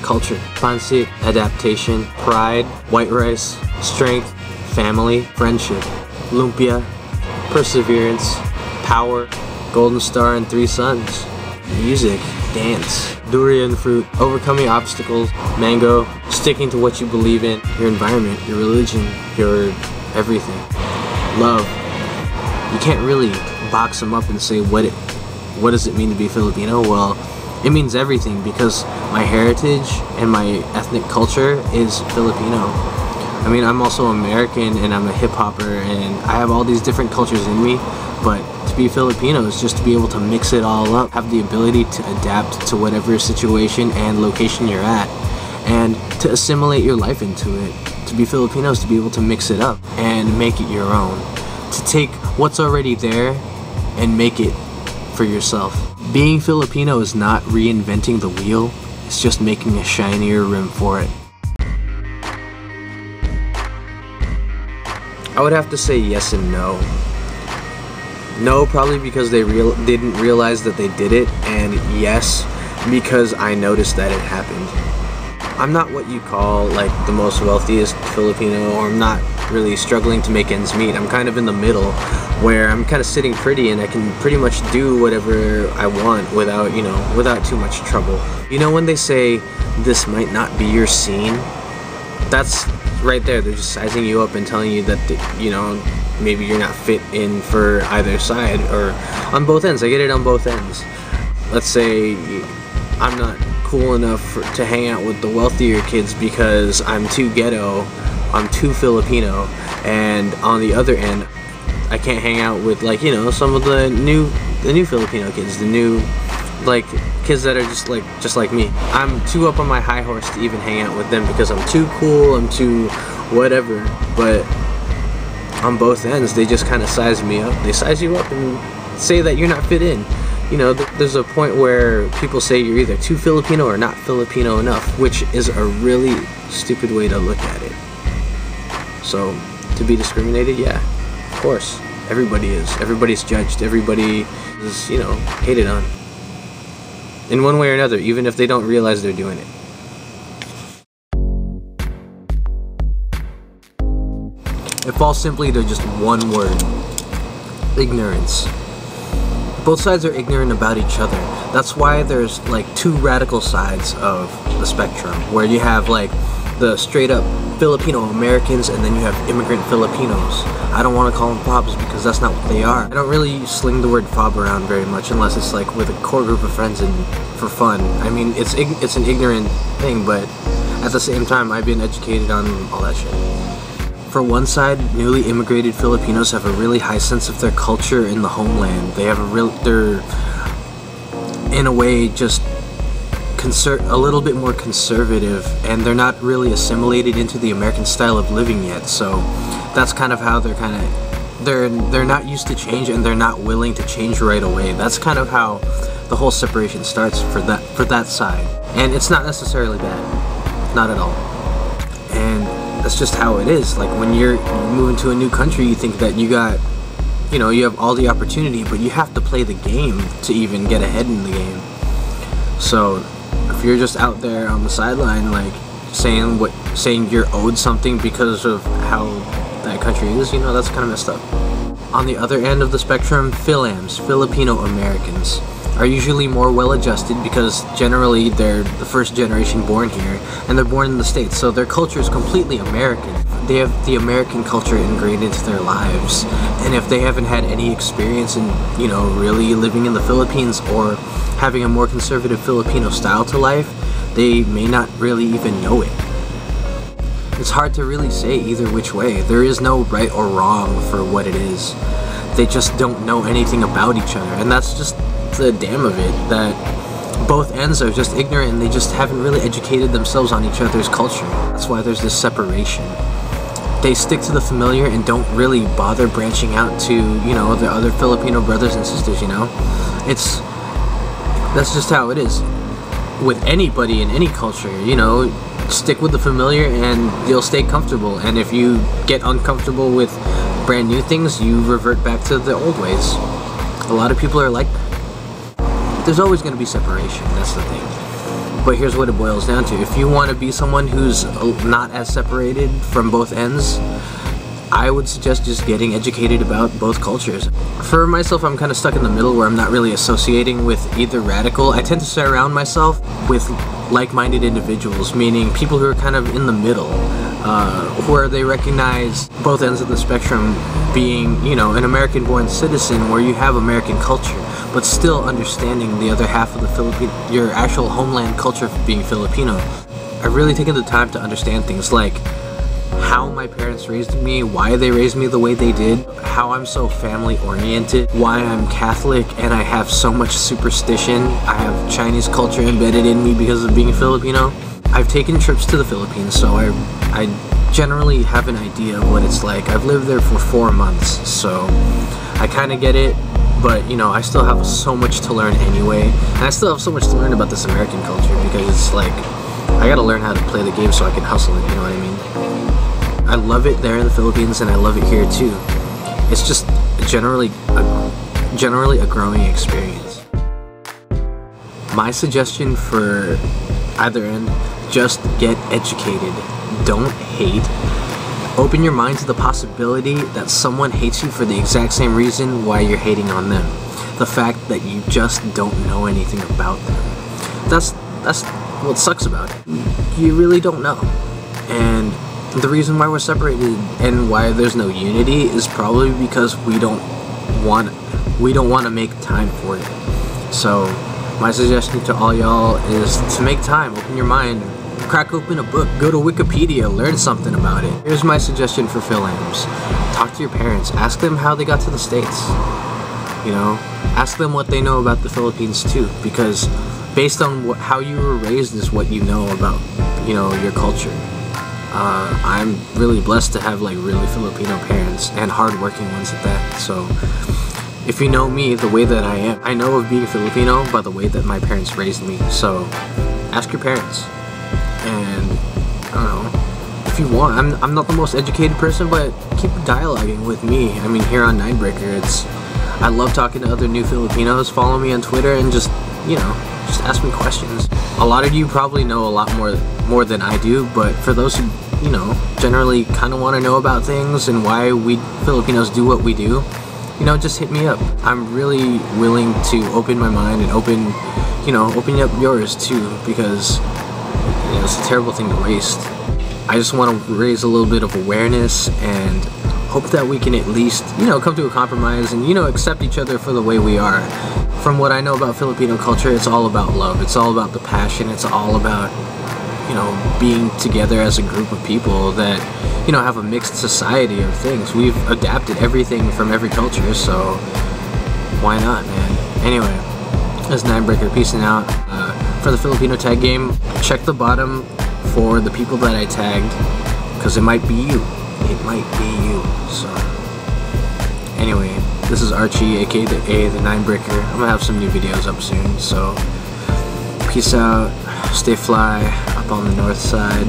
culture. Pancit, adaptation, pride, white rice, strength, family, friendship, lumpia, perseverance, power, golden star and 3 sons, music, dance, durian fruit, overcoming obstacles, mango, sticking to what you believe in, your environment, your religion, your everything, love. You can't really box them up and say what does it mean to be Filipino? Well, it means everything, because my heritage and my ethnic culture is Filipino. I mean, I'm also American and I'm a hip-hopper and I have all these different cultures in me, but to be Filipino is just to be able to mix it all up, have the ability to adapt to whatever situation and location you're at, and to assimilate your life into it. To be Filipino is to be able to mix it up and make it your own. To take what's already there and make it for yourself. Being Filipino is not reinventing the wheel, it's just making a shinier rim for it. I would have to say yes and no. No, probably because they didn't realize that they did it, and yes, because I noticed that it happened. I'm not what you call like the most wealthiest Filipino, or I'm not really struggling to make ends meet. I'm kind of in the middle, where I'm kind of sitting pretty and I can pretty much do whatever I want without, without too much trouble. You know when they say this might not be your scene? That's right there. They're just sizing you up and telling you that, maybe you're not fit in for either side, or on both ends. I get it on both ends. Let's say I'm not cool enough to hang out with the wealthier kids because I'm too ghetto, I'm too Filipino, and on the other end, I can't hang out with some of the new Filipino kids, the new kids that are just like me. I'm too up on my high horse to even hang out with them because I'm too cool, I'm too whatever. But on both ends, they just kind of size me up. They size you up and say that you're not fit in. There's a point where people say you're either too Filipino or not Filipino enough, which is a really stupid way to look at it. So, to be discriminated, yeah, of course. Everybody is. Everybody's judged. Everybody is, hated on. In one way or another, even if they don't realize they're doing it. It falls simply to just one word: ignorance. Both sides are ignorant about each other. That's why there's two radical sides of the spectrum, where you have the straight up Filipino Americans, and then you have immigrant Filipinos. I don't want to call them fobs because that's not what they are. I don't really sling the word fob around very much unless it's with a core group of friends and for fun. I mean, it's an ignorant thing, but at the same time, I've been educated on all that shit. For one side, newly immigrated Filipinos have a really high sense of their culture in the homeland. They have they're in a way just a little bit more conservative, and they're not really assimilated into the American style of living yet. So that's kind of how they're not used to change, and they're not willing to change right away. That's kind of how the whole separation starts for that side, and it's not necessarily bad, not at all. And that's just how it is. When you move into a new country, you think that you got, you have all the opportunity, but you have to play the game to even get ahead in the game. So if you're just out there on the sideline, saying you're owed something because of how that country is, that's kind of messed up. On the other end of the spectrum, fil-ams, Filipino Americans, are usually more well-adjusted because generally they're the first generation born here, and they're born in the States, so their culture is completely American. They have the American culture ingrained into their lives, and if they haven't had any experience in, really living in the Philippines or having a more conservative Filipino style to life, they may not really even know it. It's hard to really say either which way. There is no right or wrong for what it is. They just don't know anything about each other, and that's just the damn of it, that both ends are just ignorant and they just haven't really educated themselves on each other's culture. That's why there's this separation. They stick to the familiar and don't really bother branching out to, their other Filipino brothers and sisters, That's just how it is. With anybody in any culture, stick with the familiar and you'll stay comfortable. And if you get uncomfortable with brand new things, you revert back to the old ways. A lot of people are like that. There's always going to be separation, that's the thing. But here's what it boils down to. If you want to be someone who's not as separated from both ends, I would suggest just getting educated about both cultures. For myself, I'm kind of stuck in the middle where I'm not really associating with either radical. I tend to surround myself with like-minded individuals, meaning people who are kind of in the middle, where they recognize both ends of the spectrum, being, you know, an American-born citizen where you have American culture, but still understanding the other half of the your actual homeland culture of being Filipino. I've really taken the time to understand things like how my parents raised me, why they raised me the way they did, how I'm so family oriented, why I'm Catholic and I have so much superstition. I have Chinese culture embedded in me because of being Filipino. I've taken trips to the Philippines, so I generally have an idea of what it's like. I've lived there for 4 months, so I kind of get it, but you know, I still have so much to learn anyway, and I still have so much to learn about this American culture because it's like, I gotta learn how to play the game so I can hustle it, you know what I mean? I love it there in the Philippines and I love it here too. It's just generally a growing experience. My suggestion for either end, just get educated. Don't hate. Open your mind to the possibility that someone hates you for the exact same reason why you're hating on them. The fact that you just don't know anything about them. That's what sucks about it. You really don't know. And the reason why we're separated and why there's no unity is probably because we don't want to make time for it. So my suggestion to all y'all is to make time, open your mind, crack open a book, go to Wikipedia, learn something about it. Here's my suggestion for fil-ams. Talk to your parents, ask them how they got to the States. You know, ask them what they know about the Philippines too, because based on how you were raised is what you know about, you know, your culture. I'm really blessed to have like really Filipino parents and hardworking ones at that. So if you know me the way that I am, I know of being Filipino by the way that my parents raised me. So ask your parents. And I don't know, if you want, I'm not the most educated person, but keep dialoguing with me. I mean, here on Ninebreaker, I love talking to other new Filipinos. Follow me on Twitter and just, you know, just ask me questions. A lot of you probably know a lot more than I do, but for those who, you know, generally kind of want to know about things and why we Filipinos do what we do, you know, just hit me up. I'm really willing to open my mind and open up yours too, because you know, it's a terrible thing to waste. I just want to raise a little bit of awareness and hope that we can at least, you know, come to a compromise and, you know, accept each other for the way we are. From what I know about Filipino culture, it's all about love. It's all about the passion. It's all about, you know, being together as a group of people that, you know, have a mixed society of things. We've adapted everything from every culture, so why not, man? Anyway, this is Ninebreaker, peacing out. For the Filipino tag game, check the bottom for the people that I tagged, because it might be you. It might be you. So anyway, this is Archie, aka the Ninebreaker. I'm gonna have some new videos up soon, so peace out, stay fly up on the north side.